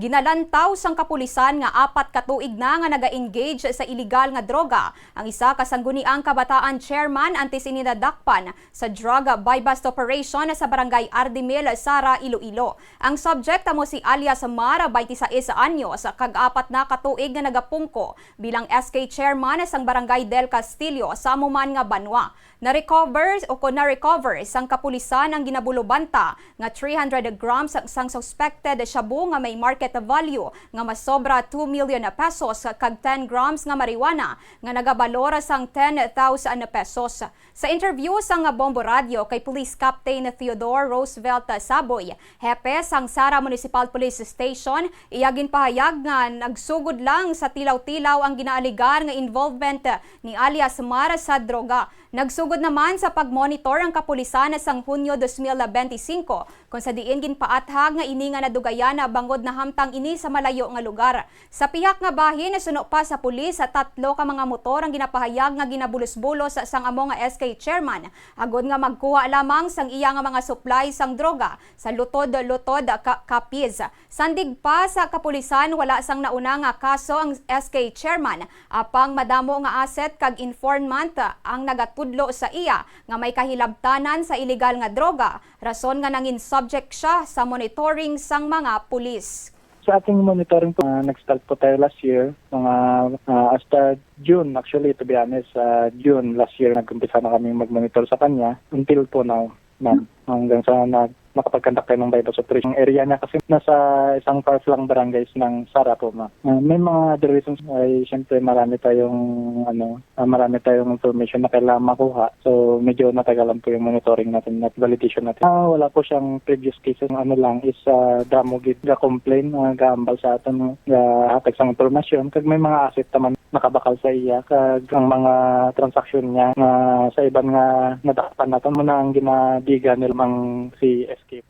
Ginalantaw sang kapulisan nga 4 ka tuig na nga naga-engage sa illegal nga droga. Ang isa kasangguniang kabataan chairman antes ininadakpan sa drug buy-bust operation sa barangay Ardimil, Sara, Iloilo. Ang subject mo si alias Mara, 26 anyos, kag-4 na ka tuig nga nagapungko bilang SK chairman sang barangay Del Castillo sa amuman nga banwa. Na-recover sang kapulisan ang ginabulobanta nga 300 grams sang suspected shabu nga may market value nga masobra 2 million pesos kag 10 grams nga marijuana nga nagabalora sang 10,000 pesos. Sa interview sang Bombo Radio kay Police Captain Theodore Roosevelt Saboy, hepe sang Sara Municipal Police Station, iyagin pahayag nga nagsugod lang sa tilaw-tilaw ang ginaaligar nga involvement ni alias Mara sa droga. Nagsugod naman sa pagmonitor ang kapulisan sang Hunyo 2025 kung sa diin ginpaathag nga ini nga nadugayan na bangod na hamtang ini sa malayo nga lugar. Sa pihak nga bahin suno pa sa pulis sa 3 ka mga motor ang ginapahayag nga ginabulos-bulos sang amo nga SK chairman agod nga magkuha lamang sang iya nga mga supply sang droga sa lutod-lutod kapiz. Sandig pa sa kapulisan wala sang nauna nga kaso ang SK chairman apang madamo nga asset kag informant ang nagatudlo sa iya nga may kahilabtanan sa illegal nga droga, rason nga nangin subject siya sa monitoring sang mga pulis. Sa ating monitoring po, nag-start po tayo last year, mga hasta June, actually to be honest, June last year nag-umpisa na kami mag-monitor sa kanya until po now, ma'am, hanggang sa nakapag-conduct tayo ng bypass operation. Ang area niya kasi nasa isang far-flung barangays ng Sara po, ma'am. May mga other reasons ay siyempre marami tayong information na kailangan makuha. So medyo natagalan po yung monitoring natin at validation natin. Wala po siyang previous cases. Ano lang is damo gid ga-complain, gaambal sa aton hatag sang impormasyon. Kag may mga asset naman nakabakal sa iya. Kag ang mga transaksyon niya sa iban nga nadakpan natin mo na ang ginadiga nilang si Escape.